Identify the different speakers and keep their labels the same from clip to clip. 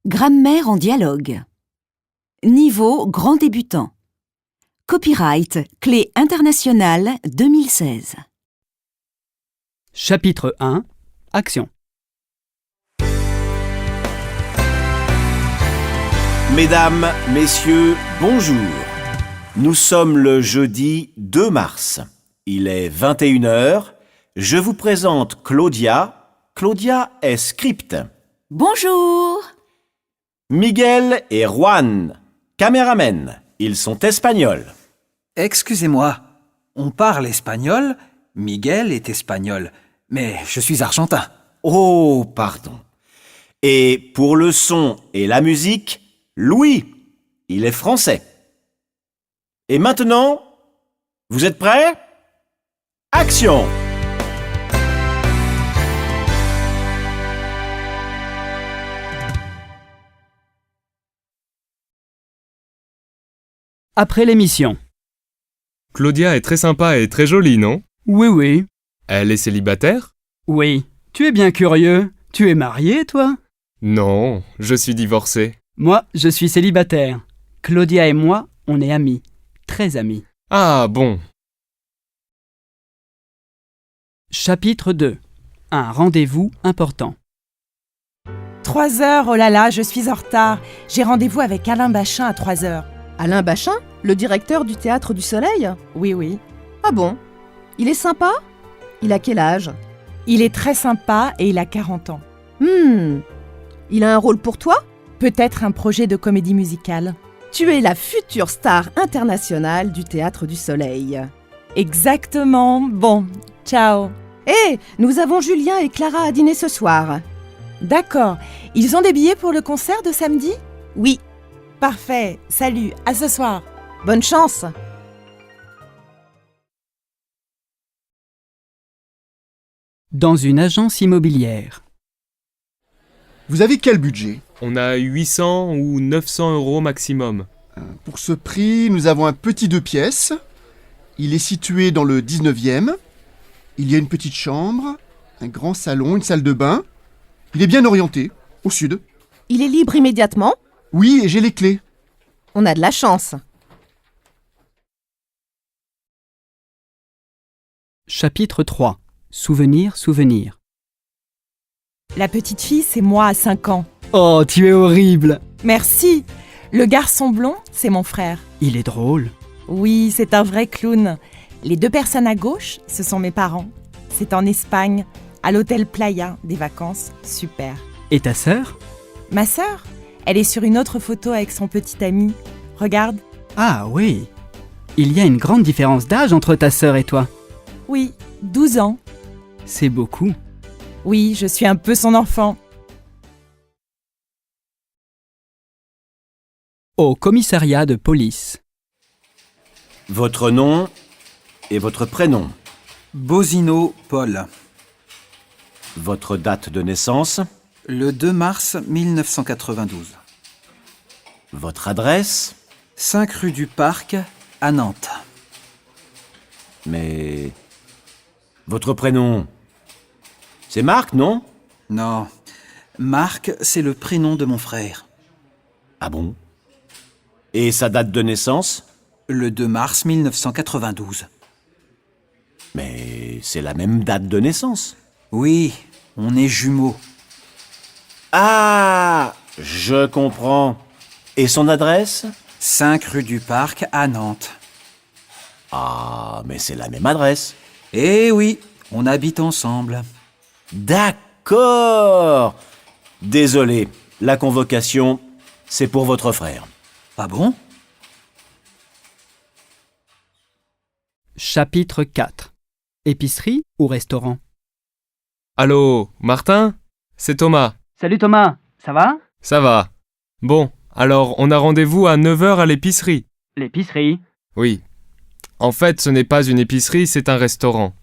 Speaker 1: Grammaire en dialogue. Niveau grand débutant. Copyright Clé internationale 2016.
Speaker 2: Chapitre 1. Action.
Speaker 3: Mesdames, Messieurs, bonjour. Nous sommes le jeudi 2 mars. Il est 21 h. Je vous présente Claudia. Claudia est script.
Speaker 1: Bonjour.
Speaker 3: Miguel et Juan, caméramen. Ils sont espagnols.
Speaker 4: Excusez-moi, on parle espagnol, Miguel est espagnol, mais je suis argentin.
Speaker 3: Oh, pardon. Et pour le son et la musique, Louis, il est français. Et maintenant, vous êtes prêts? Action!
Speaker 2: Après l'émission.
Speaker 5: Claudia est très sympa et très jolie, non?
Speaker 2: Oui.
Speaker 5: Elle est célibataire?
Speaker 2: Oui. Tu es bien curieux. Tu es marié, toi?
Speaker 5: Non, je suis divorcé.
Speaker 2: Moi, je suis célibataire. Claudia et moi, on est amis. Très amis.
Speaker 5: Ah bon.
Speaker 2: Chapitre 2. Un rendez-vous important.
Speaker 6: 3 heures, oh là là, je suis en retard. J'ai rendez-vous avec Alain Bachin à 3 heures.
Speaker 7: Alain Bachin, le directeur du Théâtre du Soleil?
Speaker 6: Oui.
Speaker 7: Ah bon? Il est sympa? Il a quel âge?
Speaker 6: Il est très sympa et il a 40 ans.
Speaker 7: Il a un rôle pour toi?
Speaker 6: Peut-être un projet de comédie musicale.
Speaker 7: Tu es la future star internationale du Théâtre du Soleil.
Speaker 6: Exactement. Bon, ciao.
Speaker 7: Hé, nous avons Julien et Clara à dîner ce soir.
Speaker 6: D'accord. Ils ont des billets pour le concert de samedi?
Speaker 7: Oui,
Speaker 6: Parfait. Salut, à ce soir.
Speaker 7: bonne chance.
Speaker 2: Dans une agence immobilière.
Speaker 8: Vous avez quel budget?
Speaker 5: On a 800 ou 900 euros maximum.
Speaker 8: Pour ce prix, nous avons un petit 2 pièces. Il est situé dans le 19e. Il y a une petite chambre, un grand salon, une salle de bain. Il est bien orienté, au sud.
Speaker 7: Il est libre immédiatement?
Speaker 8: Oui, et j'ai les clés.
Speaker 7: On a de la chance.
Speaker 2: Chapitre 3. Souvenir.
Speaker 6: La petite fille, c'est moi à 5 ans.
Speaker 2: Oh, tu es horrible.
Speaker 6: Merci. Le garçon blond, c'est mon frère.
Speaker 2: Il est drôle.
Speaker 6: Oui, c'est un vrai clown. Les 2 personnes à gauche, ce sont mes parents. C'est en Espagne, à l'hôtel Playa, des vacances super.
Speaker 2: Et ta sœur?
Speaker 6: Ma sœur, elle est sur une autre photo avec son petit ami. Regarde.
Speaker 2: Ah oui. Il y a une grande différence d'âge entre ta sœur et toi.
Speaker 6: Oui, 12 ans.
Speaker 2: C'est beaucoup.
Speaker 6: Oui, je suis un peu son enfant.
Speaker 2: Au commissariat de police.
Speaker 3: Votre nom et votre prénom.
Speaker 4: Bozino Paul,
Speaker 3: Votre date de naissance.
Speaker 4: le 2 mars 1992.
Speaker 3: Votre adresse.
Speaker 4: 5 rue du Parc, à Nantes.
Speaker 3: Mais... Votre prénom... C'est Marc, non?
Speaker 4: Non, Marc, c'est le prénom de mon frère.
Speaker 3: Ah bon? Et sa date de naissance?
Speaker 4: Le 2 mars 1992.
Speaker 3: Mais c'est la même date de naissance.
Speaker 4: Oui, on est jumeaux.
Speaker 3: Ah, je comprends. Et son adresse?
Speaker 4: 5 rue du Parc, à Nantes.
Speaker 3: Ah, mais c'est la même adresse.
Speaker 4: Eh oui, on habite ensemble.
Speaker 3: D'accord. Désolé, la convocation, c'est pour votre frère.
Speaker 4: Ah bon?
Speaker 2: Chapitre 4. Épicerie ou restaurant?
Speaker 5: Allô, Martin? C'est Thomas.
Speaker 2: Salut Thomas, ça va?
Speaker 5: Ça va. Bon, alors on a rendez-vous à 9 h à l'épicerie.
Speaker 2: L'épicerie?
Speaker 5: Oui. En fait, ce n'est pas une épicerie, c'est un restaurant.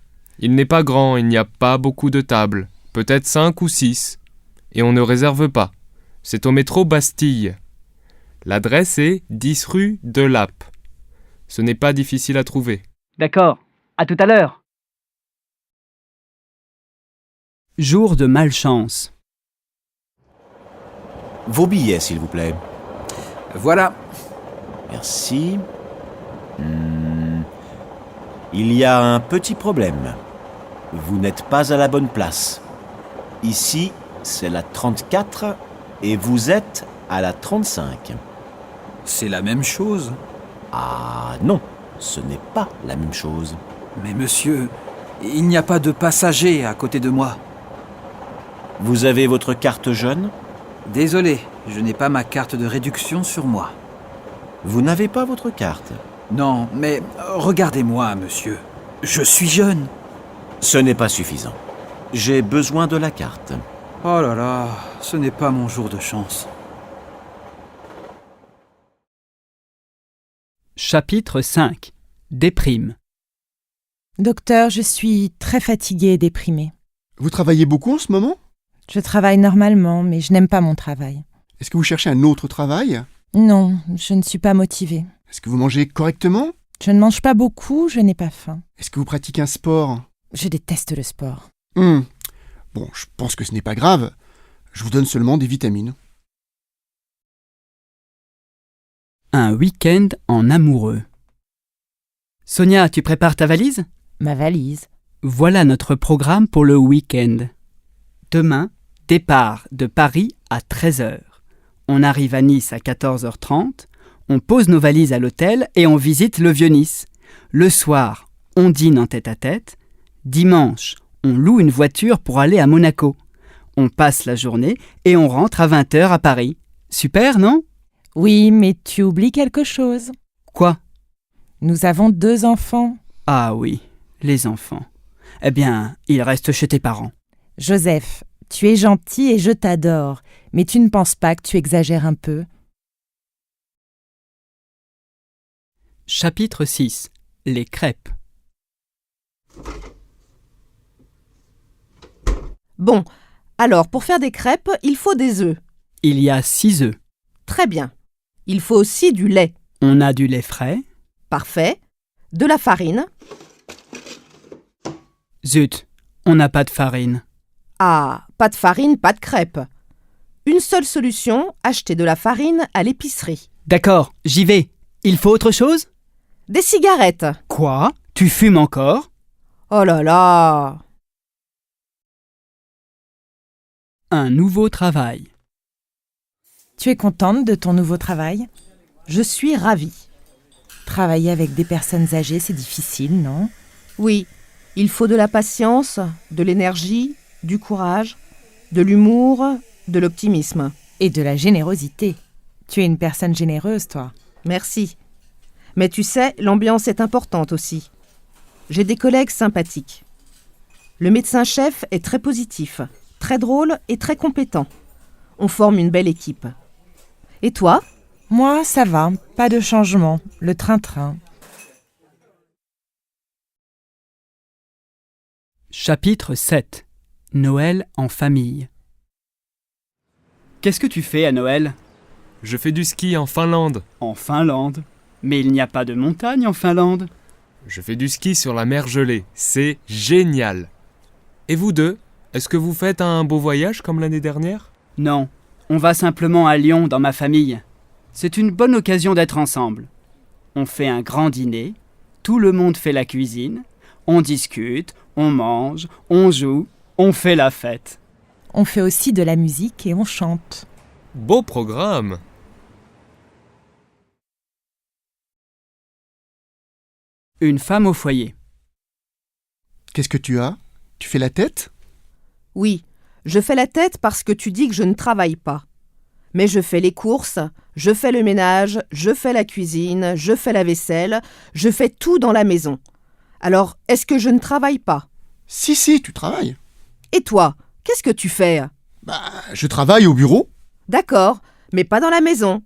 Speaker 5: Il n'est pas grand, il n'y a pas beaucoup de tables. Peut-être 5 ou 6. Et on ne réserve pas. C'est au métro Bastille. L'adresse est 10 rue de Lappe. Ce n'est pas difficile à trouver.
Speaker 2: D'accord, à tout à l'heure. Jour de malchance.
Speaker 3: Vos billets, s'il vous plaît.
Speaker 4: Voilà.
Speaker 3: Merci. Il y a un petit problème. Vous n'êtes pas à la bonne place. Ici, c'est la 34 et vous êtes à la 35.
Speaker 4: C'est la même chose.
Speaker 3: Ah non, ce n'est pas la même chose.
Speaker 4: Mais monsieur, il n'y a pas de passager à côté de moi.
Speaker 3: Vous avez votre carte jeune?
Speaker 4: Désolé, je n'ai pas ma carte de réduction sur moi.
Speaker 3: Vous n'avez pas votre carte?
Speaker 4: Non, mais regardez-moi, monsieur. Je suis jeune.
Speaker 3: Ce n'est pas suffisant. J'ai besoin de la carte.
Speaker 4: Oh là là, ce n'est pas mon jour de chance.
Speaker 2: Chapitre 5. Déprime.
Speaker 6: Docteur, je suis très fatiguée et déprimée.
Speaker 8: Vous travaillez beaucoup en ce moment?
Speaker 6: Je travaille normalement, mais je n'aime pas mon travail.
Speaker 8: Est-ce que vous cherchez un autre travail?
Speaker 6: Non, je ne suis pas motivée.
Speaker 8: Est-ce que vous mangez correctement?
Speaker 6: Je ne mange pas beaucoup, je n'ai pas faim.
Speaker 8: Est-ce que vous pratiquez un sport?
Speaker 6: Je déteste le sport.
Speaker 8: Bon, je pense que ce n'est pas grave. Je vous donne seulement des vitamines.
Speaker 2: Un week-end en amoureux. Sonia, tu prépares ta valise?
Speaker 6: Ma valise.
Speaker 2: Voilà notre programme pour le week-end. Demain, départ de Paris à 13h. On arrive à Nice à 14h30. On pose nos valises à l'hôtel et on visite le Vieux-Nice. Le soir, on dîne en tête-à-tête. Dimanche, on loue une voiture pour aller à Monaco. On passe la journée et on rentre à 20h à Paris. Super, non?
Speaker 6: Oui, mais tu oublies quelque chose.
Speaker 2: Quoi?
Speaker 6: Nous avons 2 enfants.
Speaker 2: Ah oui, les enfants. Eh bien, ils restent chez tes parents.
Speaker 6: Joseph, tu es gentil et je t'adore, mais tu ne penses pas que tu exagères un peu?
Speaker 2: Chapitre 6. Les crêpes.
Speaker 7: Bon, alors pour faire des crêpes, il faut des œufs.
Speaker 2: Il y a 6 œufs.
Speaker 7: Très bien. Il faut aussi du lait.
Speaker 2: On a du lait frais.
Speaker 7: Parfait. De la farine.
Speaker 2: Zut, on n'a pas de farine.
Speaker 7: Ah, pas de farine, pas de crêpes. Une seule solution, acheter de la farine à l'épicerie.
Speaker 2: D'accord, j'y vais. Il faut autre chose?
Speaker 7: Des cigarettes.
Speaker 2: Quoi? Tu fumes encore?
Speaker 7: Oh là là!
Speaker 2: Un nouveau travail.
Speaker 6: Tu es contente de ton nouveau travail?
Speaker 7: Je suis ravie.
Speaker 6: Travailler avec des personnes âgées, c'est difficile, non?
Speaker 7: Oui, il faut de la patience, de l'énergie, du courage, de l'humour, de l'optimisme.
Speaker 6: Et de la générosité. Tu es une personne généreuse, toi.
Speaker 7: Merci. Mais tu sais, l'ambiance est importante aussi. J'ai des collègues sympathiques. Le médecin-chef est très positif, très drôle et très compétent. On forme une belle équipe. Et toi?
Speaker 6: Moi, ça va, pas de changement, le train-train.
Speaker 2: Chapitre 7. Noël en famille. Qu'est-ce que tu fais à Noël?
Speaker 5: Je fais du ski en Finlande.
Speaker 2: En Finlande? Mais il n'y a pas de montagne en Finlande.
Speaker 5: Je fais du ski sur la mer gelée. C'est génial. Et vous deux, est-ce que vous faites un beau voyage comme l'année dernière?
Speaker 2: Non, on va simplement à Lyon dans ma famille. C'est une bonne occasion d'être ensemble. On fait un grand dîner, tout le monde fait la cuisine, on discute, on mange, on joue, on fait la fête.
Speaker 6: On fait aussi de la musique et on chante.
Speaker 5: Beau programme.
Speaker 2: Une femme au foyer.
Speaker 8: Qu'est-ce que tu as? Tu fais la tête?
Speaker 7: Oui, je fais la tête parce que tu dis que je ne travaille pas. Mais je fais les courses, je fais le ménage, je fais la cuisine, je fais la vaisselle, je fais tout dans la maison. Alors, est-ce que je ne travaille pas?
Speaker 8: Si, tu travailles.
Speaker 7: Et toi, qu'est-ce que tu fais?
Speaker 8: Je travaille au bureau.
Speaker 7: D'accord, mais pas dans la maison.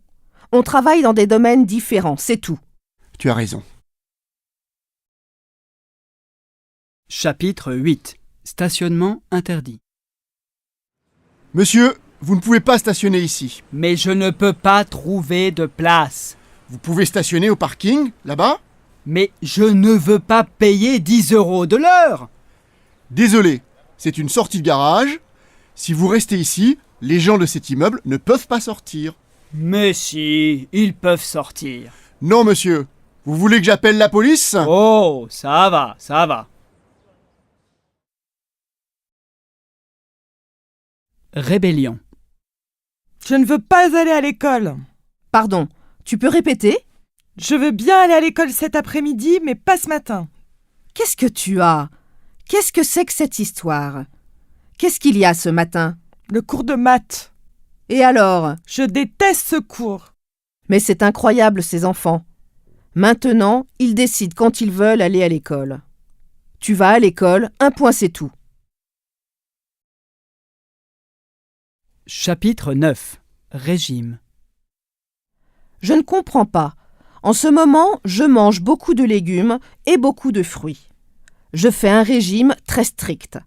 Speaker 7: On travaille dans des domaines différents, c'est tout.
Speaker 8: Tu as raison.
Speaker 2: Chapitre 8. Stationnement interdit.
Speaker 8: Monsieur, vous ne pouvez pas stationner ici.
Speaker 2: Mais je ne peux pas trouver de place.
Speaker 8: Vous pouvez stationner au parking, là-bas.
Speaker 2: Mais je ne veux pas payer 10 € de l'heure.
Speaker 8: Désolé, c'est une sortie de garage. Si vous restez ici, Les gens de cet immeuble ne peuvent pas sortir.
Speaker 2: Mais si, ils peuvent sortir.
Speaker 8: Non, monsieur. Vous voulez que j'appelle la police?
Speaker 2: Oh, ça va, ça va. Rébellion.
Speaker 6: Je ne veux pas aller à l'école.
Speaker 7: Pardon, tu peux répéter?
Speaker 6: Je veux bien aller à l'école cet après-midi, mais pas ce matin.
Speaker 7: Qu'est-ce que tu as? Qu'est-ce que c'est que cette histoire? Qu'est-ce qu'il y a ce matin?
Speaker 6: Le cours de maths.
Speaker 7: Et alors?
Speaker 6: Je déteste ce cours.
Speaker 7: Mais c'est incroyable, ces enfants. Maintenant, ils décident quand ils veulent aller à l'école. Tu vas à l'école, un point c'est tout.
Speaker 2: Chapitre 9. Régime.
Speaker 7: Je ne comprends pas. En ce moment, je mange beaucoup de légumes et beaucoup de fruits. Je fais un régime très strict.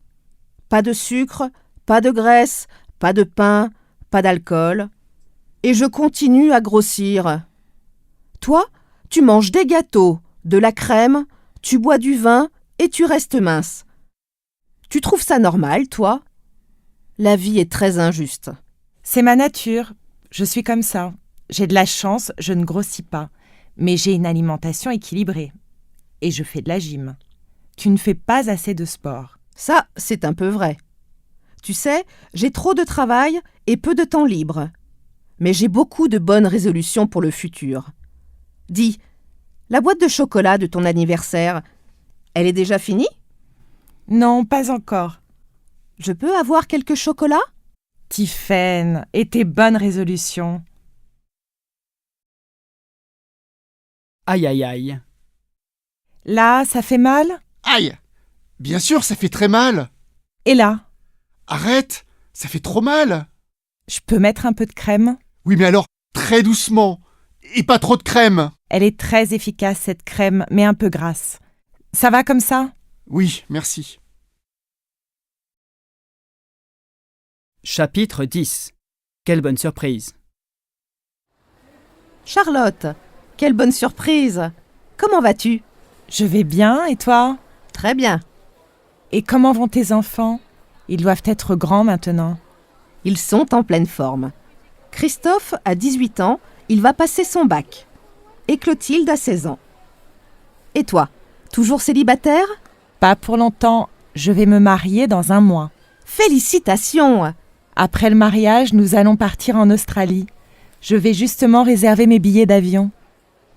Speaker 7: Pas de sucre, pas de graisse, pas de pain, pas d'alcool. Et je continue à grossir. Toi, tu manges des gâteaux, de la crème, tu bois du vin et tu restes mince. Tu trouves ça normal, toi? La vie est très injuste.
Speaker 6: C'est ma nature. Je suis comme ça. J'ai de la chance, je ne grossis pas. Mais j'ai une alimentation équilibrée. Et je fais de la gym. Tu ne fais pas assez de sport.
Speaker 7: Ça, c'est un peu vrai. Tu sais, j'ai trop de travail et peu de temps libre. Mais j'ai beaucoup de bonnes résolutions pour le futur. Dis, la boîte de chocolat de ton anniversaire, elle est déjà finie?
Speaker 6: Non, pas encore.
Speaker 7: Je peux avoir quelques chocolats?
Speaker 6: Tiffaine, et tes bonnes résolutions.
Speaker 2: Aïe aïe aïe.
Speaker 6: Là, ça fait mal?
Speaker 8: Aïe! Bien sûr, ça fait très mal.
Speaker 6: Et là?
Speaker 8: Arrête! Ça fait trop mal.
Speaker 6: Je peux mettre un peu de crème?
Speaker 8: Oui, mais alors, très doucement. Et pas trop de crème.
Speaker 6: Elle est très efficace, cette crème, mais un peu grasse. Ça va comme ça?
Speaker 8: Oui, merci.
Speaker 2: Chapitre 10. Quelle bonne surprise.
Speaker 7: Charlotte, quelle bonne surprise! Comment vas-tu?
Speaker 6: Je vais bien, et toi?
Speaker 7: Très bien.
Speaker 6: Et comment vont tes enfants? Ils doivent être grands maintenant.
Speaker 7: Ils sont en pleine forme. Christophe a 18 ans, il va passer son bac. Et Clotilde a 16 ans. Et toi, toujours célibataire?
Speaker 6: Pas pour longtemps, je vais me marier dans 1 mois.
Speaker 7: Félicitations!
Speaker 6: Après le mariage, nous allons partir en Australie. Je vais justement réserver mes billets d'avion.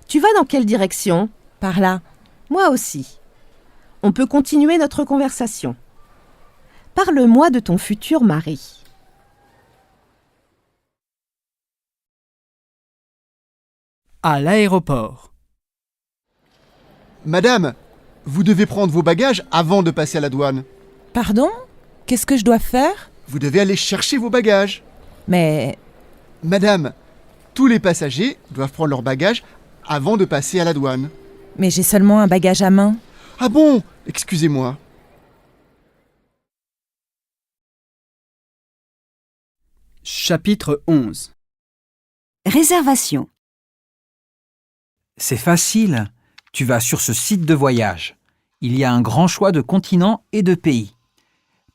Speaker 7: Tu vas dans quelle direction?
Speaker 6: Par là.
Speaker 7: Moi aussi. On peut continuer notre conversation. Parle-moi de ton futur mari.
Speaker 2: À l'aéroport.
Speaker 8: Madame, vous devez prendre vos bagages avant de passer à la douane.
Speaker 6: Pardon? Qu'est-ce que je dois faire?
Speaker 8: Vous devez aller chercher vos bagages.
Speaker 6: Mais
Speaker 8: Madame, tous les passagers doivent prendre leurs bagages avant de passer à la douane.
Speaker 6: j'ai seulement un bagage à main.
Speaker 8: Ah bon? Excusez-moi.
Speaker 2: Chapitre 11.
Speaker 1: Réservation.
Speaker 4: C'est facile. Tu vas sur ce site de voyage. Il y a un grand choix de continents et de pays.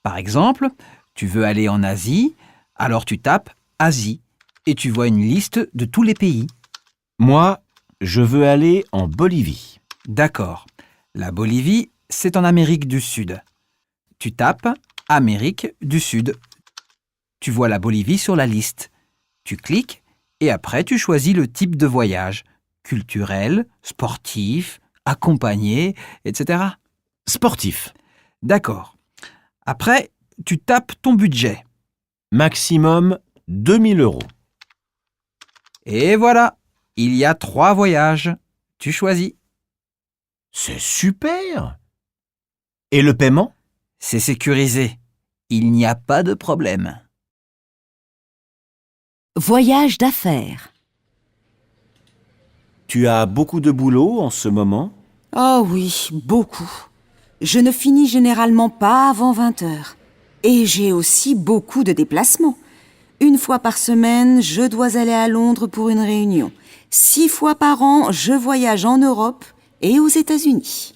Speaker 4: Par exemple, tu veux aller en Asie, alors tu tapes Asie et tu vois une liste de tous les pays.
Speaker 3: Moi, je veux aller en Bolivie.
Speaker 4: D'accord. La Bolivie, c'est en Amérique du Sud. Tu tapes Amérique du Sud. Tu vois la Bolivie sur la liste. Tu cliques et après tu choisis le type de voyage. Culturel, sportif, accompagné, etc.
Speaker 3: Sportif.
Speaker 4: D'accord. Après, tu tapes ton budget.
Speaker 3: Maximum 2000 €.
Speaker 4: Et voilà, il y a 3 voyages. Tu choisis.
Speaker 3: C'est super! Et le paiement?
Speaker 4: C'est sécurisé. Il n'y a pas de problème.
Speaker 1: Voyage d'affaires.
Speaker 3: Tu as beaucoup de boulot en ce moment?
Speaker 1: Oh oui, beaucoup. Je ne finis généralement pas avant 20 heures. Et j'ai aussi beaucoup de déplacements. 1 fois par semaine, je dois aller à Londres pour une réunion. 6 fois par an, je voyage en Europe et aux États-Unis.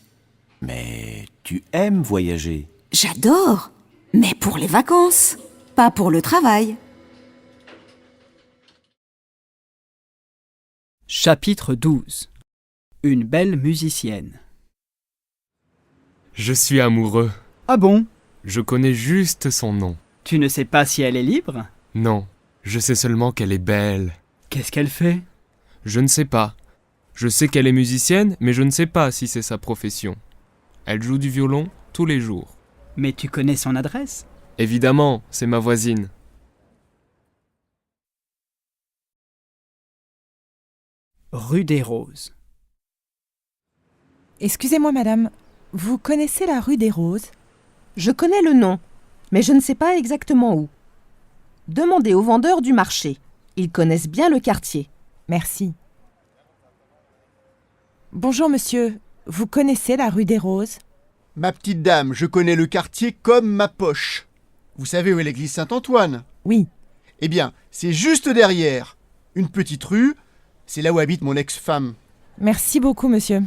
Speaker 3: Mais tu aimes voyager.
Speaker 1: J'adore, mais pour les vacances, pas pour le travail.
Speaker 2: Chapitre 12. Une belle musicienne.
Speaker 5: Je suis amoureux.
Speaker 2: Ah bon?
Speaker 5: Je connais juste son nom.
Speaker 2: Tu ne sais pas si elle est libre?
Speaker 5: Non, je sais seulement qu'elle est belle.
Speaker 2: Qu'est-ce qu'elle fait?
Speaker 5: Je ne sais pas. Je sais qu'elle est musicienne, mais je ne sais pas si c'est sa profession. Elle joue du violon tous les jours.
Speaker 2: Mais tu connais son adresse?
Speaker 5: Évidemment, c'est ma voisine.
Speaker 2: Rue des Roses.
Speaker 6: Excusez-moi, madame, vous connaissez la rue des Roses?
Speaker 7: Je connais le nom, mais je ne sais pas exactement où. Demandez aux vendeurs du marché. Ils connaissent bien le quartier.
Speaker 6: Merci. Bonjour, monsieur. Vous connaissez la rue des Roses?
Speaker 8: Ma petite dame, je connais le quartier comme ma poche. Vous savez où est l'église Saint-Antoine?
Speaker 6: Oui.
Speaker 8: Eh bien, c'est juste derrière. Une petite rue, c'est là où habite mon ex-femme.
Speaker 6: Merci beaucoup, monsieur.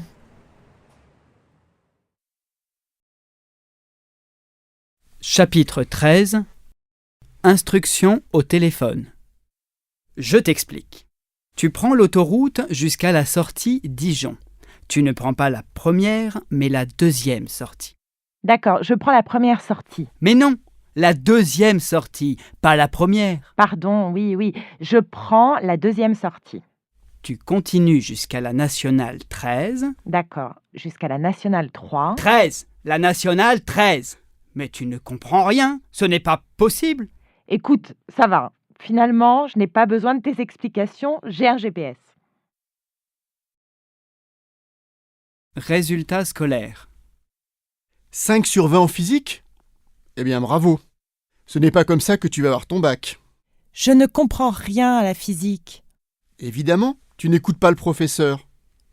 Speaker 2: Chapitre 13. Instruction au téléphone. Je t'explique. Tu prends l'autoroute jusqu'à la sortie Dijon. Tu ne prends pas la première, mais la deuxième sortie.
Speaker 6: D'accord, je prends la première sortie.
Speaker 2: Mais non, la deuxième sortie, pas la première.
Speaker 6: Pardon, oui, je prends la deuxième sortie.
Speaker 2: Tu continues jusqu'à la nationale 13.
Speaker 6: D'accord, jusqu'à la nationale 3.
Speaker 2: 13, la nationale 13. Mais tu ne comprends rien, ce n'est pas possible.
Speaker 6: Écoute, ça va. Finalement, je n'ai pas besoin de tes explications, j'ai un GPS.
Speaker 2: Résultats scolaires.
Speaker 8: 5 sur 20 en physique? Eh bien, bravo. Ce n'est pas comme ça que tu vas avoir ton bac.
Speaker 6: Je ne comprends rien à la physique.
Speaker 8: Évidemment, tu n'écoutes pas le professeur.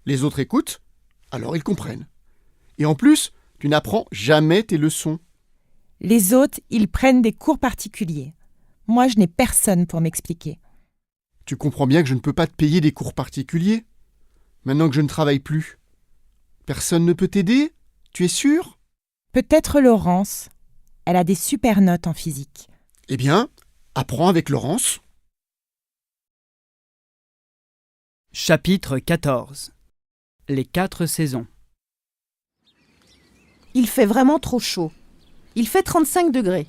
Speaker 8: Les autres écoutent, alors ils comprennent. Et en plus, tu n'apprends jamais tes leçons.
Speaker 6: Les autres, ils prennent des cours particuliers. Moi, je n'ai personne pour m'expliquer.
Speaker 8: Tu comprends bien que je ne peux pas te payer des cours particuliers, maintenant que je ne travaille plus. Personne ne peut t'aider? Tu es sûr?
Speaker 6: Peut-être Laurence. Elle a des super notes en physique.
Speaker 8: Eh bien, apprends avec Laurence.
Speaker 2: Chapitre 14. Les 4 saisons.
Speaker 7: Il fait vraiment trop chaud. Il fait 35 degrés.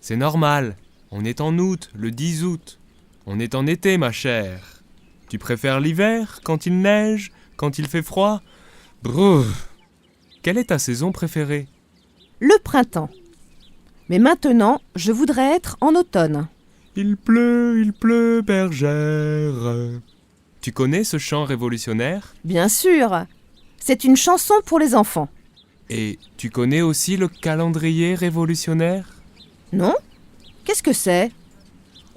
Speaker 5: C'est normal. On est en août, le 10 août. On est en été, ma chère. Tu préfères l'hiver, quand il neige, quand il fait froid? Brrr. Quelle est ta saison préférée?
Speaker 7: Le printemps. Mais maintenant, je voudrais être en automne.
Speaker 5: Il pleut, bergère. Tu connais ce chant révolutionnaire?
Speaker 7: Bien sûr. C'est une chanson pour les enfants.
Speaker 5: Et tu connais aussi le calendrier révolutionnaire?
Speaker 7: Non? Qu'est-ce que c'est?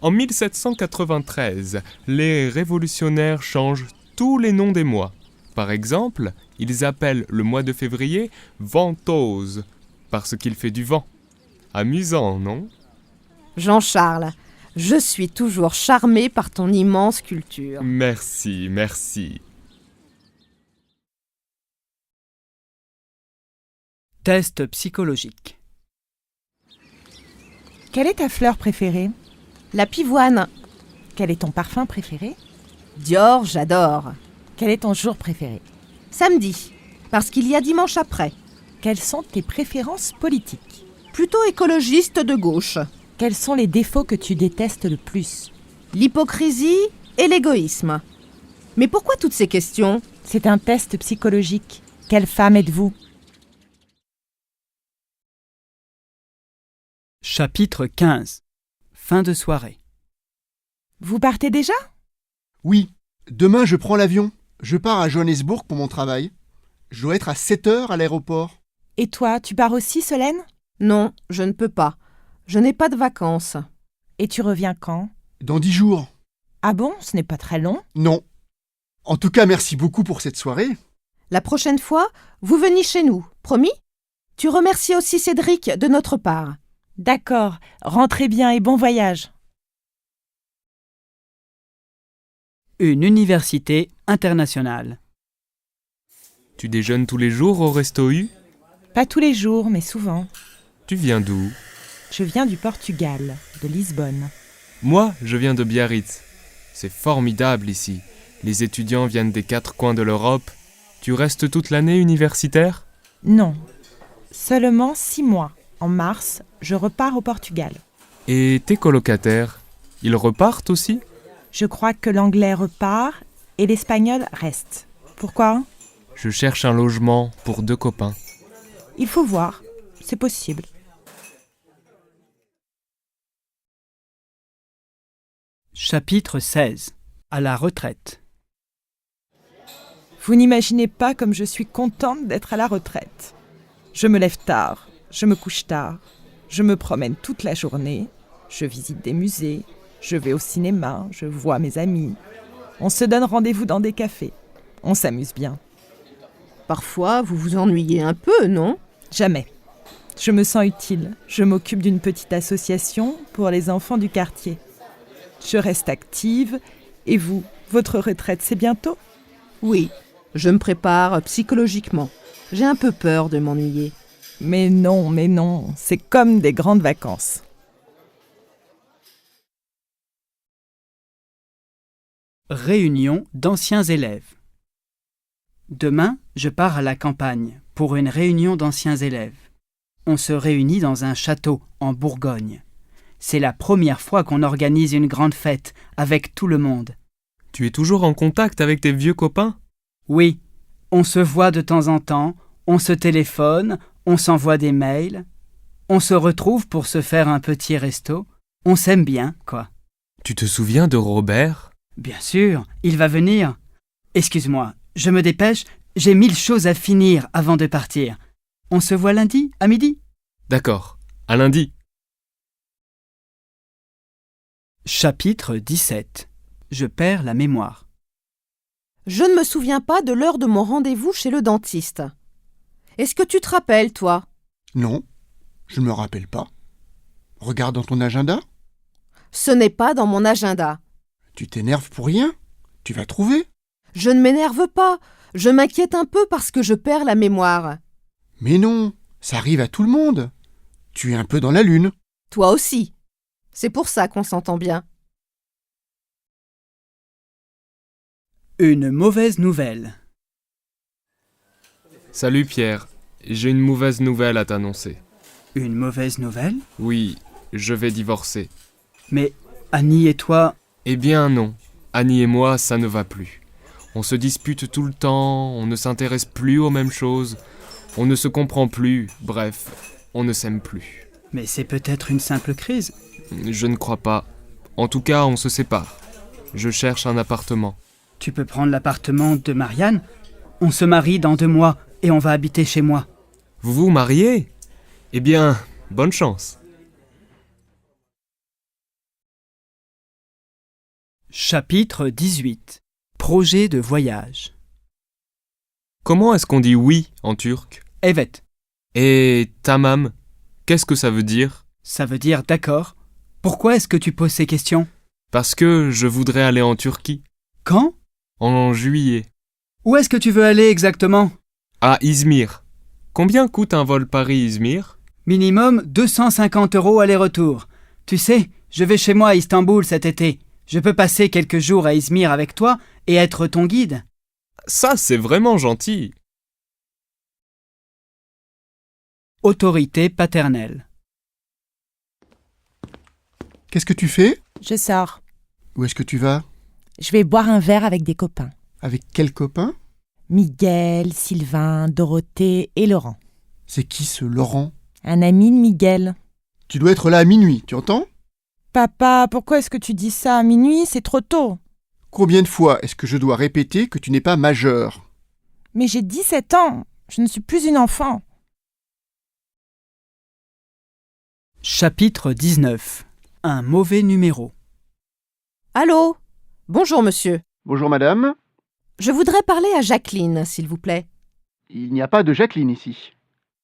Speaker 5: En 1793, les révolutionnaires changent tous les noms des mois. Par exemple, ils appellent le mois de février Ventose, parce qu'il fait du vent. Amusant, non?
Speaker 7: Jean-Charles, je suis toujours charmée par ton immense culture.
Speaker 5: Merci, merci.
Speaker 2: Test psychologique.
Speaker 6: Quelle est ta fleur préférée?
Speaker 7: La pivoine.
Speaker 6: Quel est ton parfum préféré?
Speaker 7: Dior, j'adore.
Speaker 6: Quel est ton jour préféré?
Speaker 7: Samedi, parce qu'il y a dimanche après.
Speaker 6: Quelles sont tes préférences politiques?
Speaker 7: Plutôt écologiste de gauche.
Speaker 6: Quels sont les défauts que tu détestes le plus?
Speaker 7: L'hypocrisie et l'égoïsme. Mais pourquoi toutes ces questions?
Speaker 6: C'est un test psychologique. Quelle femme êtes-vous?
Speaker 2: Chapitre 15. Fin de soirée.
Speaker 6: Vous partez déjà?
Speaker 8: Oui, demain je prends l'avion. Je pars à Johannesburg pour mon travail. Je dois être à 7 heures à l'aéroport.
Speaker 6: Et toi, tu pars aussi, Solène?
Speaker 7: Non, je ne peux pas. Je n'ai pas de vacances.
Speaker 6: Et tu reviens quand?
Speaker 8: Dans 10 jours.
Speaker 6: Ah bon, ce n'est pas très long?
Speaker 8: Non. En tout cas, merci beaucoup pour cette soirée.
Speaker 7: La prochaine fois, vous venez chez nous, promis? Tu remercies aussi Cédric de notre part.
Speaker 6: D'accord, rentrez bien et bon voyage.
Speaker 2: Une université internationale.
Speaker 5: Tu déjeunes tous les jours au Resto U?
Speaker 6: Pas tous les jours, mais souvent.
Speaker 5: Tu viens d'où?
Speaker 6: Je viens du Portugal, de Lisbonne.
Speaker 5: Moi, je viens de Biarritz. C'est formidable ici. Les étudiants viennent des 4 coins de l'Europe. Tu restes toute l'année universitaire?
Speaker 6: Non, seulement 6 mois. En mars, je repars au Portugal.
Speaker 5: Et tes colocataires, ils repartent aussi?
Speaker 6: Je crois que l'anglais repart et l'espagnol reste. Pourquoi?
Speaker 5: Je cherche un logement pour 2 copains.
Speaker 6: Il faut voir, c'est possible.
Speaker 2: Chapitre 16. À la retraite.
Speaker 6: Vous n'imaginez pas comme je suis contente d'être à la retraite. Je me lève tard, je me couche tard, je me promène toute la journée, je visite des musées, je vais au cinéma, je vois mes amis. On se donne rendez-vous dans des cafés. On s'amuse bien.
Speaker 7: Parfois, vous vous ennuyez un peu, non?
Speaker 6: Jamais. Je me sens utile. Je m'occupe d'une petite association pour les enfants du quartier. Je reste active. Et vous, votre retraite, c'est bientôt?
Speaker 7: Oui, je me prépare psychologiquement. J'ai un peu peur de m'ennuyer.
Speaker 6: Mais non, c'est comme des grandes vacances.
Speaker 2: Réunion d'anciens élèves. Demain, je pars à la campagne pour une réunion d'anciens élèves. On se réunit dans un château en Bourgogne. C'est la première fois qu'on organise une grande fête avec tout le monde.
Speaker 5: Tu es toujours en contact avec tes vieux copains?
Speaker 2: Oui, on se voit de temps en temps, on se téléphone, on s'envoie des mails, on se retrouve pour se faire un petit resto. On s'aime bien, quoi.
Speaker 5: Tu te souviens de Robert?
Speaker 2: Bien sûr, il va venir. Excuse-moi, je me dépêche, j'ai 1000 choses à finir avant de partir. On se voit lundi, à midi?
Speaker 5: D'accord, à lundi.
Speaker 2: Chapitre 17. Je perds la mémoire.
Speaker 7: Je ne me souviens pas de l'heure de mon rendez-vous chez le dentiste. Est-ce que tu te rappelles, toi?
Speaker 8: Non, je ne me rappelle pas. Regarde dans ton agenda.
Speaker 7: Ce n'est pas dans mon agenda.
Speaker 8: Tu t'énerves pour rien. Tu vas trouver.
Speaker 7: Je ne m'énerve pas. Je m'inquiète un peu parce que je perds la mémoire.
Speaker 8: Mais non, ça arrive à tout le monde. Tu es un peu dans la lune.
Speaker 7: Toi aussi. C'est pour ça qu'on s'entend bien.
Speaker 2: Une mauvaise nouvelle.
Speaker 5: Salut Pierre, j'ai une mauvaise nouvelle à t'annoncer.
Speaker 2: Une mauvaise nouvelle?
Speaker 5: Oui, je vais divorcer.
Speaker 2: Mais Annie et toi...
Speaker 5: Eh bien non, Annie et moi, ça ne va plus. On se dispute tout le temps, on ne s'intéresse plus aux mêmes choses, on ne se comprend plus, bref, on ne s'aime plus.
Speaker 2: Mais c'est peut-être une simple crise.
Speaker 5: Je ne crois pas. En tout cas, on se sépare. Je cherche un appartement.
Speaker 2: Tu peux prendre l'appartement de Marianne? On se marie dans 2 mois et on va habiter chez moi.
Speaker 5: Vous vous mariez? Eh bien, bonne chance.
Speaker 2: Chapitre 18. Projet de voyage.
Speaker 5: Comment est-ce qu'on dit oui en turc?
Speaker 2: Evet,
Speaker 5: Et tamam, qu'est-ce que ça veut dire?
Speaker 2: ça veut dire d'accord. Pourquoi est-ce que tu poses ces questions?
Speaker 5: Parce que je voudrais aller en Turquie.
Speaker 2: Quand?
Speaker 5: En juillet.
Speaker 2: Où est-ce que tu veux aller exactement?
Speaker 5: À Izmir. Combien coûte un vol Paris-Izmir?
Speaker 2: Minimum 250 € aller-retour. Tu sais, je vais chez moi à Istanbul cet été. Je peux passer quelques jours à Izmir avec toi et être ton guide.
Speaker 5: Ça, c'est vraiment gentil.
Speaker 2: Autorité paternelle.
Speaker 8: Qu'est-ce que tu fais?
Speaker 6: Je sors.
Speaker 8: Où est-ce que tu vas?
Speaker 6: Je vais boire un verre avec des copains.
Speaker 8: Avec quel copain?
Speaker 6: Miguel, Sylvain, Dorothée et Laurent.
Speaker 8: C'est qui ce Laurent?
Speaker 6: Un ami de Miguel.
Speaker 8: Tu dois être là à minuit, tu entends?
Speaker 6: Papa, pourquoi est-ce que tu dis ça à minuit? C'est trop tôt.
Speaker 8: Combien de fois est-ce que je dois répéter que tu n'es pas majeur?
Speaker 6: Mais j'ai 17 ans. Je ne suis plus une enfant.
Speaker 2: Chapitre 19. Un mauvais numéro.
Speaker 7: Allô? Bonjour, monsieur.
Speaker 8: Bonjour madame.
Speaker 7: Je voudrais parler à Jacqueline, s'il vous plaît.
Speaker 8: Il n'y a pas de Jacqueline ici.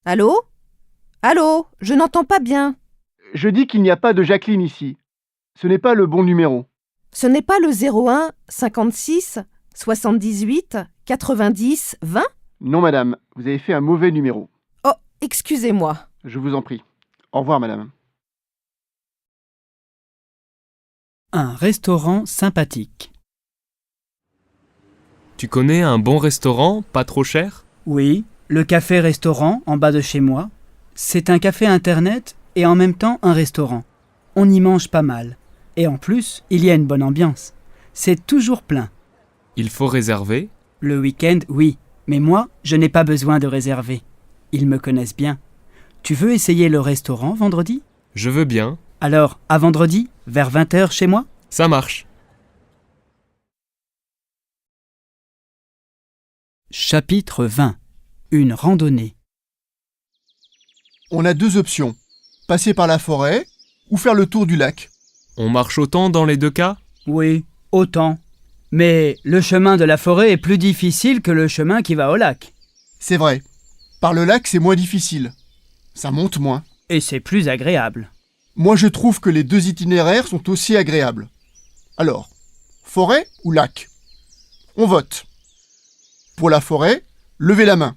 Speaker 7: Allô? Allô? Je n'entends pas bien.
Speaker 8: Je dis qu'il n'y a pas de Jacqueline ici. Ce n'est pas le bon numéro.
Speaker 7: Ce n'est pas le 01 56 78 90 20?
Speaker 8: Non madame, vous avez fait un mauvais numéro.
Speaker 7: Oh, excusez-moi.
Speaker 8: Je vous en prie. Au revoir madame.
Speaker 2: Un restaurant sympathique.
Speaker 5: Tu connais un bon restaurant, pas trop cher?
Speaker 2: Oui, le café-restaurant en bas de chez moi. C'est un café internet et en même temps un restaurant. On y mange pas mal. Et en plus, il y a une bonne ambiance. C'est toujours plein.
Speaker 5: Il faut réserver?
Speaker 2: Le week-end, oui. Mais moi, je n'ai pas besoin de réserver. Ils me connaissent bien. Tu veux essayer le restaurant vendredi?
Speaker 5: Je veux bien.
Speaker 2: Alors, à vendredi, vers 20h chez moi?
Speaker 5: Ça marche.
Speaker 2: Chapitre 20. Une randonnée.
Speaker 8: On a deux options. Passer par la forêt ou faire le tour du lac.
Speaker 5: On marche autant dans les deux cas?
Speaker 2: Oui, autant. Mais le chemin de la forêt est plus difficile que le chemin qui va au lac.
Speaker 8: C'est vrai. Par le lac, c'est moins difficile. Ça monte moins.
Speaker 2: Et c'est plus agréable.
Speaker 8: Moi, je trouve que les deux itinéraires sont aussi agréables. Alors, forêt ou lac? On vote. Pour la forêt, levez la main.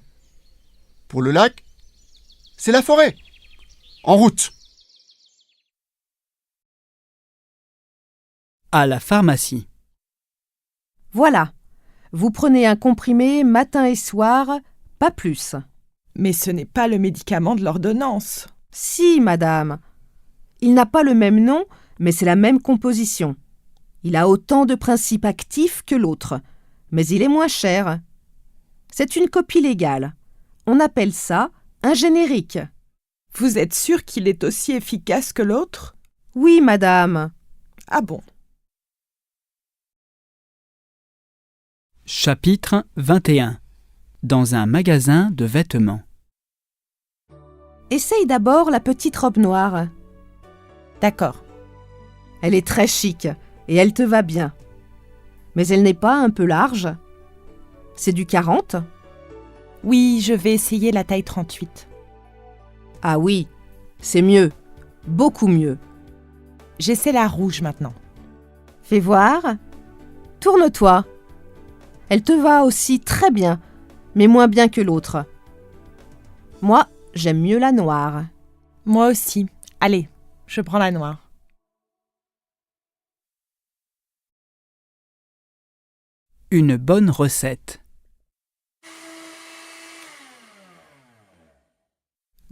Speaker 8: Pour le lac, c'est la forêt. En route.
Speaker 2: À la pharmacie.
Speaker 7: Voilà. Vous prenez un comprimé matin et soir, pas plus.
Speaker 6: Mais ce n'est pas le médicament de l'ordonnance.
Speaker 7: Si, madame. Il n'a pas le même nom, mais c'est la même composition. Il a autant de principes actifs que l'autre, mais il est moins cher. C'est une copie légale. On appelle ça un générique.
Speaker 6: Vous êtes sûr qu'il est aussi efficace que l'autre?
Speaker 7: Oui, madame.
Speaker 6: Ah bon?
Speaker 2: Chapitre 21. Dans un magasin de vêtements.
Speaker 7: Essaye d'abord la petite robe noire.
Speaker 6: D'accord.
Speaker 7: Elle est très chic et elle te va bien. Mais elle n'est pas un peu large? C'est du 40?
Speaker 6: Oui, je vais essayer la taille 38.
Speaker 7: Ah oui, c'est mieux. Beaucoup mieux.
Speaker 6: J'essaie la rouge maintenant.
Speaker 7: Fais voir. Tourne-toi. Elle te va aussi très bien, mais moins bien que l'autre. Moi, j'aime mieux la noire.
Speaker 6: Moi aussi. Allez, je prends la noire.
Speaker 2: Une bonne recette.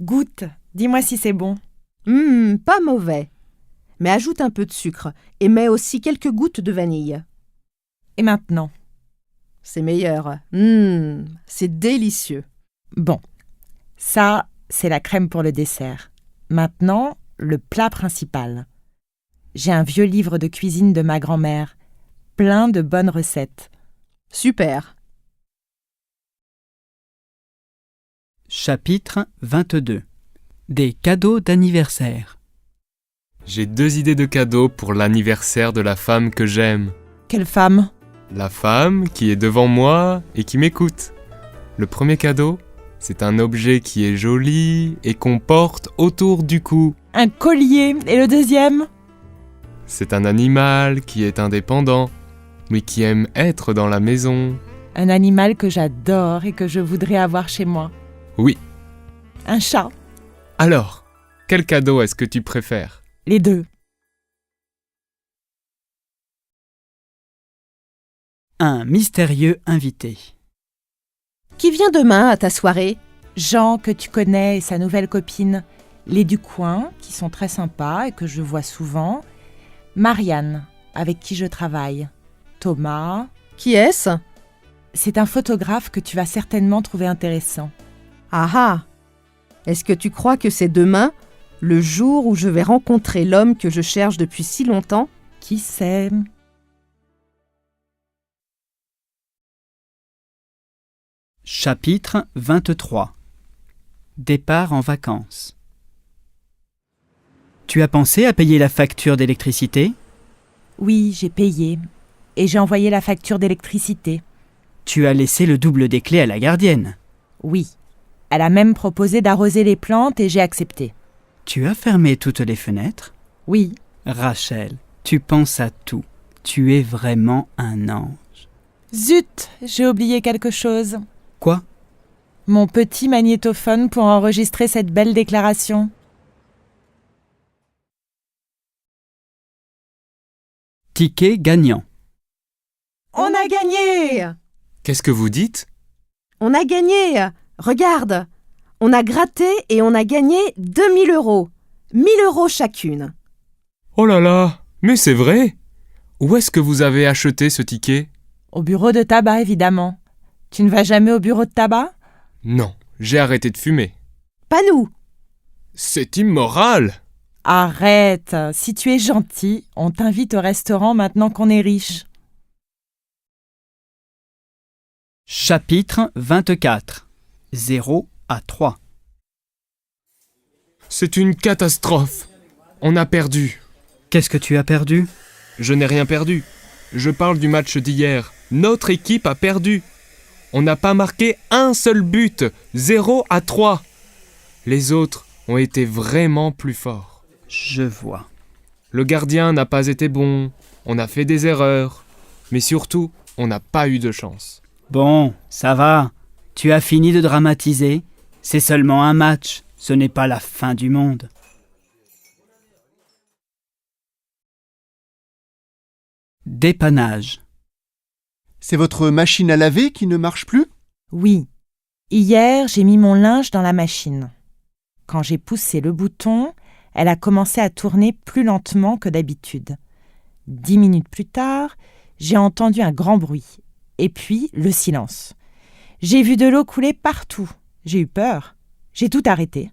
Speaker 6: Goûte, dis-moi si c'est bon.
Speaker 7: Pas mauvais. Mais ajoute un peu de sucre et mets aussi quelques gouttes de vanille.
Speaker 6: Et maintenant?
Speaker 7: C'est meilleur. C'est délicieux.
Speaker 6: Bon, ça, c'est la crème pour le dessert. Maintenant, le plat principal. J'ai un vieux livre de cuisine de ma grand-mère, plein de bonnes recettes.
Speaker 7: Super.
Speaker 2: Chapitre 22. Des cadeaux d'anniversaire.
Speaker 5: J'ai 2 idées de cadeaux pour l'anniversaire de la femme que j'aime.
Speaker 6: Quelle femme?
Speaker 5: La femme qui est devant moi et qui m'écoute. Le premier cadeau, c'est un objet qui est joli et qu'on porte autour du cou.
Speaker 6: Un collier. Et le deuxième?
Speaker 5: C'est un animal qui est indépendant, mais qui aime être dans la maison.
Speaker 6: Un animal que j'adore et que je voudrais avoir chez moi.
Speaker 5: Oui.
Speaker 6: Un chat.
Speaker 5: Alors, quel cadeau est-ce que tu préfères?
Speaker 6: Les deux.
Speaker 2: Un mystérieux invité.
Speaker 7: Qui vient demain à ta soirée?
Speaker 6: Jean, que tu connais, et sa nouvelle copine. Les du coin, qui sont très sympas et que je vois souvent. Marianne, avec qui je travaille. Thomas.
Speaker 7: Qui est-ce?
Speaker 6: C'est un photographe que tu vas certainement trouver intéressant.
Speaker 7: Ah ah! Est-ce que tu crois que c'est demain, le jour où je vais rencontrer l'homme que je cherche depuis si longtemps?
Speaker 6: Qui sait?
Speaker 2: Chapitre 23. Départ en vacances. Tu as pensé à payer la facture d'électricité?
Speaker 6: Oui, j'ai payé. Et j'ai envoyé la facture d'électricité.
Speaker 2: Tu as laissé le double des clés à la gardienne.
Speaker 6: Oui. Elle a même proposé d'arroser les plantes et j'ai accepté.
Speaker 2: Tu as fermé toutes les fenêtres?
Speaker 6: Oui.
Speaker 2: Rachel, tu penses à tout. Tu es vraiment un ange.
Speaker 6: Zut, j'ai oublié quelque chose.
Speaker 2: Quoi?
Speaker 6: Mon petit magnétophone pour enregistrer cette belle déclaration.
Speaker 2: Ticket gagnant.
Speaker 6: On a gagné!
Speaker 5: Qu'est-ce que vous dites?
Speaker 7: On a gagné! Regarde! On a gratté et on a gagné 2000 €. 1000 € chacune.
Speaker 5: Oh là là, mais c'est vrai! Où est-ce que vous avez acheté ce ticket?
Speaker 6: Au bureau de tabac, évidemment. Tu ne vas jamais au bureau de tabac?
Speaker 5: Non, j'ai arrêté de fumer.
Speaker 7: Pas nous!
Speaker 5: C'est immoral!
Speaker 6: Arrête! Si tu es gentil, on t'invite au restaurant maintenant qu'on est riche.
Speaker 2: Chapitre 24. 0 à 3.
Speaker 5: C'est une catastrophe. On a perdu.
Speaker 2: Qu'est-ce que tu as perdu?
Speaker 5: Je n'ai rien perdu. Je parle du match d'hier. Notre équipe a perdu. On n'a pas marqué un seul but. 0 à 3. Les autres ont été vraiment plus forts.
Speaker 2: Je vois.
Speaker 5: Le gardien n'a pas été bon. On a fait des erreurs. Mais surtout, on n'a pas eu de chance.
Speaker 2: Bon, ça va. Tu as fini de dramatiser. C'est seulement un match. Ce n'est pas la fin du monde. Dépannage.
Speaker 8: C'est votre machine à laver qui ne marche plus?
Speaker 6: Oui. Hier, j'ai mis mon linge dans la machine. Quand j'ai poussé le bouton, elle a commencé à tourner plus lentement que d'habitude. 10 minutes plus tard, j'ai entendu un grand bruit. Et puis, le silence. J'ai vu de l'eau couler partout. J'ai eu peur. J'ai tout arrêté.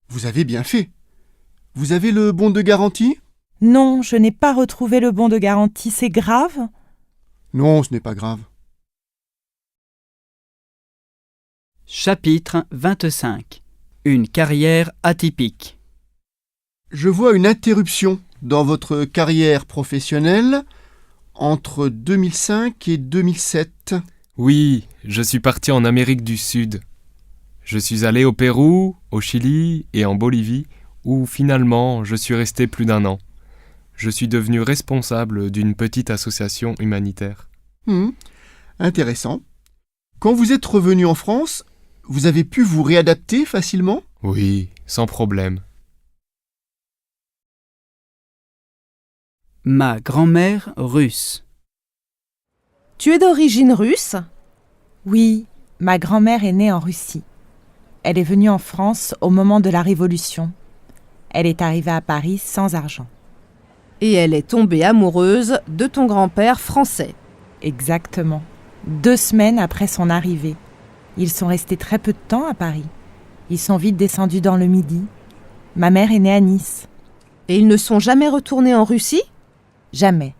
Speaker 8: Vous avez bien fait. Vous avez le bon de garantie?
Speaker 6: Non, je n'ai pas retrouvé le bon de garantie. C'est grave?
Speaker 8: Non, ce n'est pas grave.
Speaker 2: Chapitre 25. Une carrière atypique.
Speaker 8: Je vois une interruption dans votre carrière professionnelle entre 2005 et 2007.
Speaker 5: Oui, je suis parti en Amérique du Sud. Je suis allé au Pérou, au Chili et en Bolivie, où finalement je suis resté plus d'1 an. Je suis devenu responsable d'une petite association humanitaire.
Speaker 8: Intéressant. Quand vous êtes revenu en France, vous avez pu vous réadapter facilement?
Speaker 5: Oui, sans problème.
Speaker 2: Ma grand-mère russe.
Speaker 7: Tu es d'origine russe?
Speaker 6: Oui, ma grand-mère est née en Russie. Elle est venue en France au moment de la Révolution. Elle est arrivée à Paris sans argent.
Speaker 7: Et elle est tombée amoureuse de ton grand-père français.
Speaker 6: Exactement. 2 semaines après son arrivée. Ils sont restés très peu de temps à Paris. Ils sont vite descendus dans le Midi. Ma mère est née à Nice.
Speaker 7: Et ils ne sont jamais retournés en Russie?
Speaker 6: Jamais.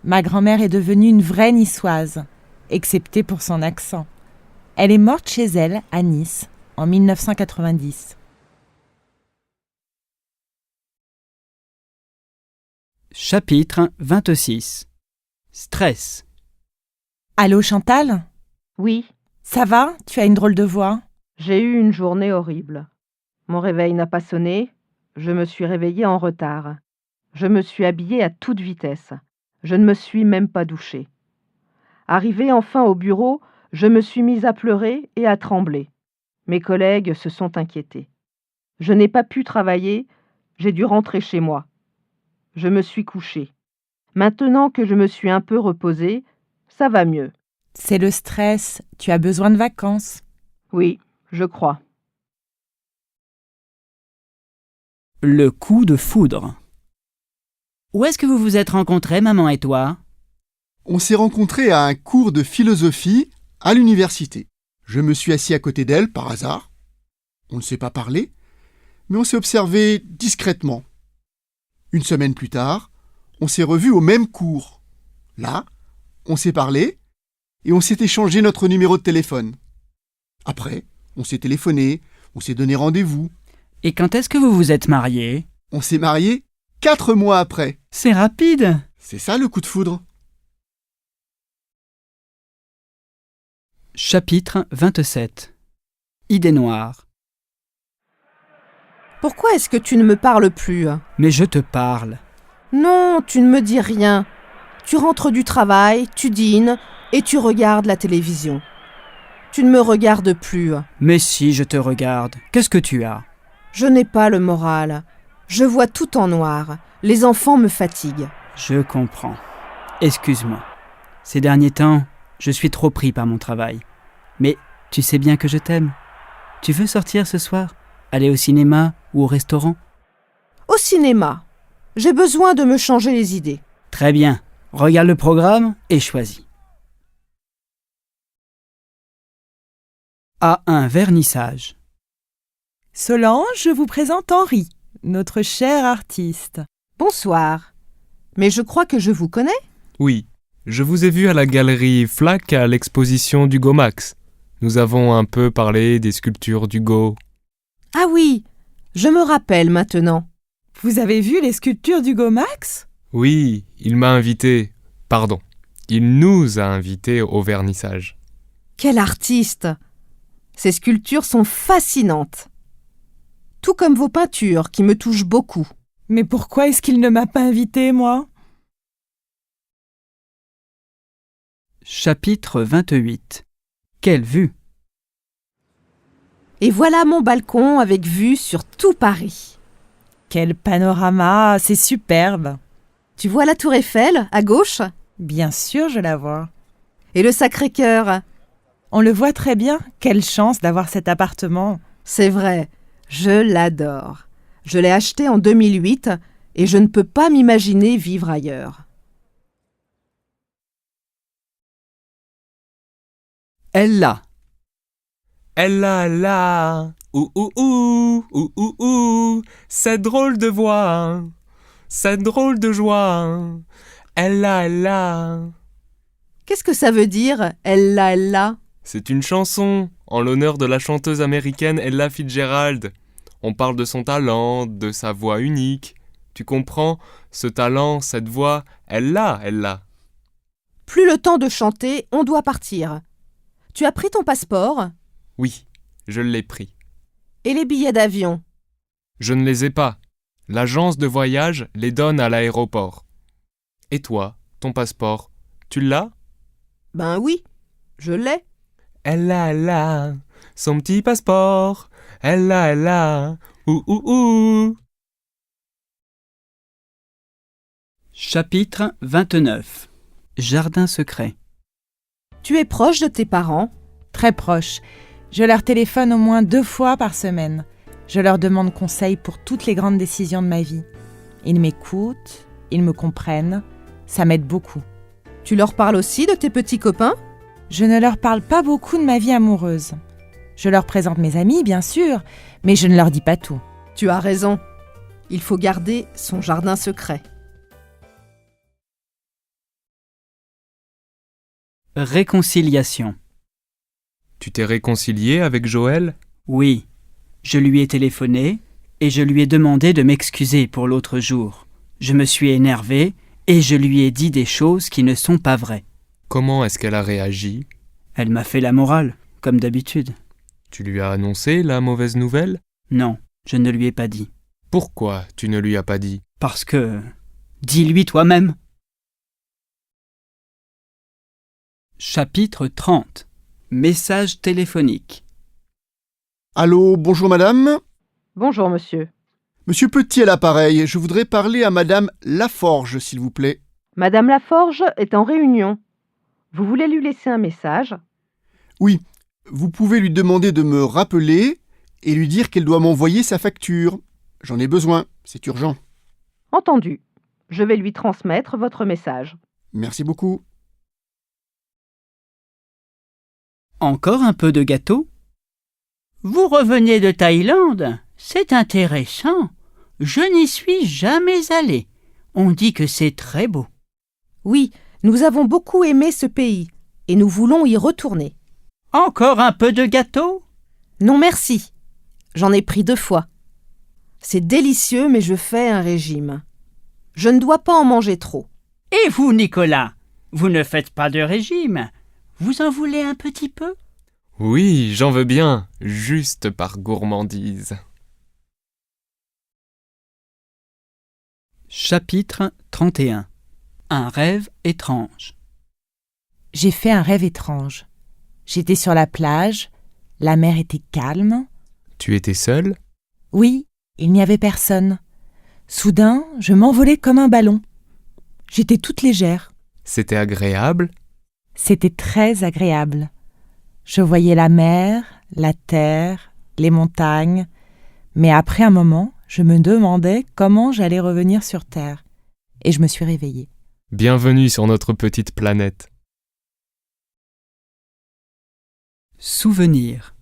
Speaker 6: Ma grand-mère est devenue une vraie niçoise, excepté pour son accent. Elle est morte chez elle, à Nice, en 1990.
Speaker 2: Chapitre 26. Stress.
Speaker 6: Allô Chantal?
Speaker 7: Oui,
Speaker 6: Ça va? Tu as une drôle de voix.
Speaker 7: j'ai eu une journée horrible. Mon réveil n'a pas sonné, je me suis réveillée en retard. Je me suis habillée à toute vitesse. Je ne me suis même pas douchée. Arrivée enfin au bureau, je me suis mise à pleurer et à trembler. Mes collègues se sont inquiétés. Je n'ai pas pu travailler, j'ai dû rentrer chez moi. Je me suis couchée. Maintenant que je me suis un peu reposée, ça va mieux.
Speaker 6: C'est le stress. Tu as besoin de vacances.
Speaker 7: Oui, je crois.
Speaker 2: Le coup de foudre. Où est-ce que vous vous êtes rencontrés, maman et toi?
Speaker 8: On s'est rencontrés à un cours de philosophie à l'université. Je me suis assis à côté d'elle par hasard. On ne s'est pas parlé, mais on s'est observé discrètement. Une semaine plus tard, on s'est revus au même cours. Là, on s'est parlé et on s'est échangé notre numéro de téléphone. Après, on s'est téléphoné, on s'est donné rendez-vous.
Speaker 2: Et quand est-ce que vous vous êtes mariés?
Speaker 8: On s'est mariés 4 mois après.
Speaker 2: C'est rapide.
Speaker 8: C'est ça le coup de foudre.
Speaker 2: Chapitre 27. Idée noire.
Speaker 7: Pourquoi est-ce que tu ne me parles plus?
Speaker 2: Mais je te parle.
Speaker 7: Non, tu ne me dis rien. Tu rentres du travail, tu dînes et tu regardes la télévision. Tu ne me regardes plus.
Speaker 2: Mais si, je te regarde. Qu'est-ce que tu as?
Speaker 7: Je n'ai pas le moral. Je vois tout en noir. Les enfants me fatiguent.
Speaker 2: Je comprends. Excuse-moi. Ces derniers temps, Je suis trop pris par mon travail. Mais tu sais bien que je t'aime. Tu veux sortir ce soir? Aller au cinéma ou au restaurant?
Speaker 7: Au cinéma. J'ai besoin de me changer les idées.
Speaker 2: Très bien. Regarde le programme et choisis. A1 vernissage.
Speaker 6: Solange, je vous présente Henri, notre cher artiste.
Speaker 7: Bonsoir. Mais je crois que je vous connais.
Speaker 5: Oui, je vous ai vu à la galerie Flac à l'exposition d'Hugo Max. Nous avons un peu parlé des sculptures d'Hugo.
Speaker 7: Ah oui, je me rappelle maintenant.
Speaker 6: Vous avez vu les sculptures d'Hugo Max?
Speaker 5: Oui, il m'a invité. Pardon, il nous a invités au vernissage.
Speaker 7: Quel artiste! Ces sculptures sont fascinantes. Tout comme vos peintures qui me touchent beaucoup.
Speaker 6: Mais pourquoi est-ce qu'il ne m'a pas invité, moi?
Speaker 2: Chapitre 28. Quelle vue!
Speaker 7: Et voilà mon balcon avec vue sur tout Paris.
Speaker 6: Quel panorama, c'est superbe.
Speaker 7: Tu vois la tour Eiffel, à gauche?
Speaker 6: Bien sûr, je la vois.
Speaker 7: Et le Sacré-Cœur?
Speaker 6: On le voit très bien. Quelle chance d'avoir cet appartement.
Speaker 7: C'est vrai, je l'adore. Je l'ai acheté en 2008 et je ne peux pas m'imaginer vivre ailleurs.
Speaker 2: Elle l'a.
Speaker 5: Elle là, ouh, cette drôle de voix, cette drôle de joie. Elle là.
Speaker 7: Qu'est-ce que ça veut dire, elle là?
Speaker 5: C'est une chanson en l'honneur de la chanteuse américaine Ella Fitzgerald. On parle de son talent, de sa voix unique. Tu comprends? Ce talent, cette voix, elle l'a.
Speaker 7: Plus le temps de chanter, on doit partir. Tu as pris ton passeport?
Speaker 5: Oui, je l'ai pris.
Speaker 7: Et les billets d'avion?
Speaker 5: Je ne les ai pas. L'agence de voyage les donne à l'aéroport. Et toi, ton passeport, tu l'as?
Speaker 7: Ben oui, je l'ai.
Speaker 5: Elle a, son petit passeport. Elle a, ouh.
Speaker 2: Chapitre 29. Jardin secret.
Speaker 7: Tu es proche de tes parents?
Speaker 6: Très proche. Je leur téléphone au moins 2 fois par semaine. Je leur demande conseil pour toutes les grandes décisions de ma vie. Ils m'écoutent, ils me comprennent. Ça m'aide beaucoup.
Speaker 7: Tu leur parles aussi de tes petits copains?
Speaker 6: Je ne leur parle pas beaucoup de ma vie amoureuse. Je leur présente mes amis, bien sûr, mais je ne leur dis pas tout.
Speaker 7: Tu as raison. Il faut garder son jardin secret.
Speaker 2: Réconciliation.
Speaker 5: Tu t'es réconcilié avec Joël?
Speaker 2: Oui, je lui ai téléphoné et je lui ai demandé de m'excuser pour l'autre jour. Je me suis énervé et je lui ai dit des choses qui ne sont pas vraies.
Speaker 5: Comment est-ce qu'elle a réagi?
Speaker 2: Elle m'a fait la morale, comme d'habitude.
Speaker 5: Tu lui as annoncé la mauvaise nouvelle?
Speaker 2: Non, je ne lui ai pas dit.
Speaker 5: Pourquoi tu ne lui as pas dit?
Speaker 2: Parce que... Dis-lui toi-même. Chapitre 30. Message téléphonique.
Speaker 8: Allô, bonjour madame.
Speaker 7: Bonjour monsieur.
Speaker 8: Monsieur Petit à l'appareil, je voudrais parler à madame Laforge, s'il vous plaît.
Speaker 7: Madame Laforge est en réunion. Vous voulez lui laisser un message?
Speaker 8: Oui, vous pouvez lui demander de me rappeler et lui dire qu'elle doit m'envoyer sa facture. J'en ai besoin, c'est urgent.
Speaker 7: Entendu. Je vais lui transmettre votre message.
Speaker 8: Merci beaucoup.
Speaker 2: Encore un peu de gâteau?
Speaker 9: Vous revenez de Thaïlande? C'est intéressant. Je n'y suis jamais allé. On dit que c'est très beau.
Speaker 7: Oui, nous avons beaucoup aimé ce pays et nous voulons y retourner.
Speaker 9: Encore un peu de gâteau?
Speaker 7: Non merci. J'en ai pris 2 fois. C'est délicieux mais je fais un régime. Je ne dois pas en manger trop.
Speaker 9: Et vous, Nicolas? Vous ne faites pas de régime. Vous en voulez un petit peu?
Speaker 5: Oui, j'en veux bien, juste par gourmandise.
Speaker 2: Chapitre 31. Un rêve étrange.
Speaker 6: J'ai fait un rêve étrange. J'étais sur la plage, la mer était calme.
Speaker 5: Tu étais seule?
Speaker 6: Oui, il n'y avait personne. Soudain, je m'envolais comme un ballon. J'étais toute légère.
Speaker 5: C'était agréable?
Speaker 6: C'était très agréable. Je voyais la mer, la terre, les montagnes, mais après un moment, je me demandais comment j'allais revenir sur Terre. Et je me suis réveillée.
Speaker 5: Bienvenue sur notre petite planète.
Speaker 2: Souvenir.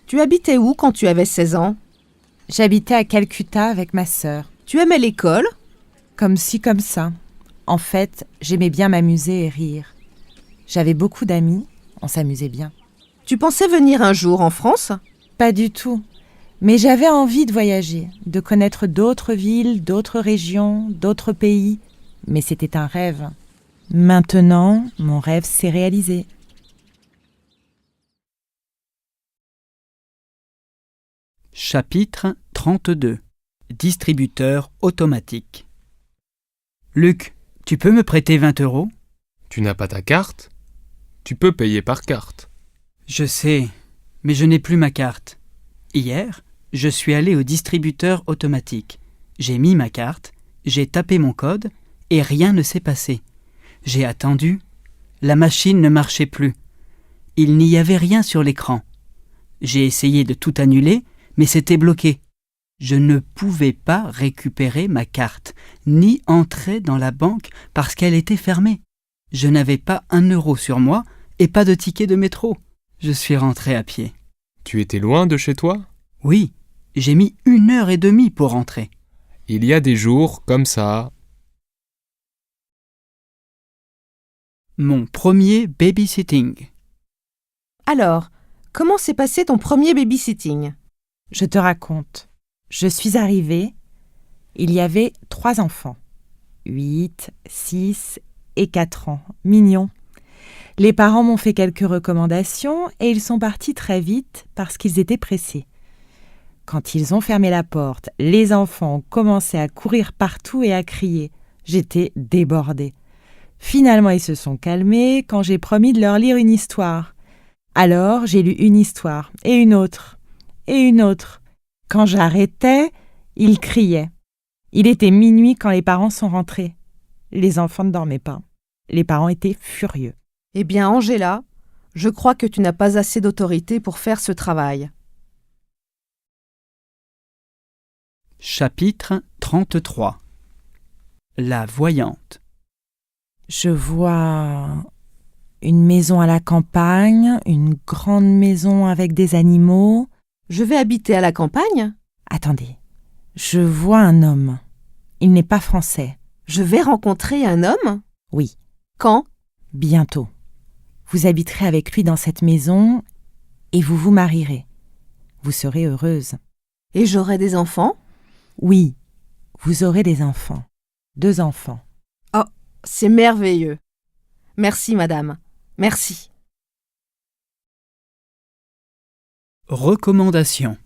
Speaker 7: Tu habitais où quand tu avais 16 ans?
Speaker 6: J'habitais à Calcutta avec ma sœur.
Speaker 7: Tu aimais l'école?
Speaker 6: Comme ci, comme ça. En fait, j'aimais bien m'amuser et rire. J'avais beaucoup d'amis, on s'amusait bien.
Speaker 7: Tu pensais venir un jour en France?
Speaker 6: Pas du tout. Mais j'avais envie de voyager, de connaître d'autres villes, d'autres régions, d'autres pays. Mais c'était un rêve. Maintenant, mon rêve s'est réalisé.
Speaker 2: Chapitre 32. Distributeur automatique. Luc, tu peux me prêter 20 €?
Speaker 5: Tu n'as pas ta carte? Tu peux payer par carte.
Speaker 2: Je sais, mais je n'ai plus ma carte. Hier, je suis allé au distributeur automatique. J'ai mis ma carte, j'ai tapé mon code et rien ne s'est passé. J'ai attendu. La machine ne marchait plus. Il n'y avait rien sur l'écran. J'ai essayé de tout annuler, mais c'était bloqué. Je ne pouvais pas récupérer ma carte, ni entrer dans la banque parce qu'elle était fermée. Je n'avais pas 1 € sur moi et pas de ticket de métro. Je suis rentré à pied.
Speaker 5: Tu étais loin de chez toi?
Speaker 2: Oui, j'ai mis 1h30 pour rentrer.
Speaker 5: Il y a des jours comme ça.
Speaker 2: Mon premier babysitting.
Speaker 7: Alors, comment s'est passé ton premier babysitting?
Speaker 6: Je te raconte. Je suis arrivée. Il y avait 3 enfants. 8, 6 et 4 ans. Mignons. Les parents m'ont fait quelques recommandations et ils sont partis très vite parce qu'ils étaient pressés. Quand ils ont fermé la porte, les enfants ont commencé à courir partout et à crier. J'étais débordée. Finalement, ils se sont calmés quand j'ai promis de leur lire une histoire. Alors, j'ai lu une histoire, et une autre, et une autre. Quand j'arrêtais, ils criaient. Il était minuit quand les parents sont rentrés. Les enfants ne dormaient pas. Les parents étaient furieux.
Speaker 7: Eh bien, Angela, je crois que tu n'as pas assez d'autorité pour faire ce travail.
Speaker 2: Chapitre 33. La voyante.
Speaker 6: Je vois une maison à la campagne, une grande maison avec des animaux.
Speaker 7: Je vais habiter à la campagne?
Speaker 6: Attendez, je vois un homme. Il n'est pas français.
Speaker 7: Je vais rencontrer un homme?
Speaker 6: Oui.
Speaker 7: Quand?
Speaker 6: Bientôt. Vous habiterez avec lui dans cette maison et vous vous marierez. Vous serez heureuse.
Speaker 7: Et j'aurai des enfants?
Speaker 6: Oui, vous aurez des enfants. 2 enfants.
Speaker 7: Oh, c'est merveilleux. Merci, madame. Merci.
Speaker 2: Recommandation.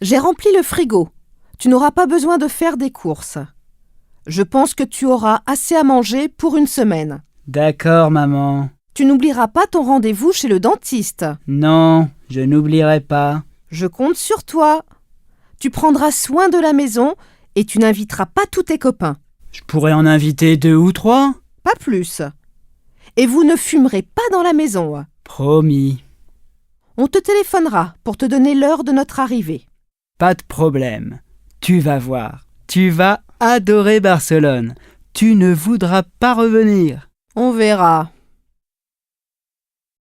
Speaker 7: J'ai rempli le frigo. Tu n'auras pas besoin de faire des courses. Je pense que tu auras assez à manger pour une semaine.
Speaker 2: D'accord, maman.
Speaker 7: Tu n'oublieras pas ton rendez-vous chez le dentiste.
Speaker 2: Non, je n'oublierai pas.
Speaker 7: Je compte sur toi. Tu prendras soin de la maison et tu n'inviteras pas tous tes copains.
Speaker 2: Je pourrais en inviter 2 ou 3.
Speaker 7: Pas plus. Et vous ne fumerez pas dans la maison.
Speaker 2: Promis.
Speaker 7: On te téléphonera pour te donner l'heure de notre arrivée.
Speaker 2: Pas de problème. Tu vas voir. Tu vas adorer Barcelone. Tu ne voudras pas revenir.
Speaker 7: On verra.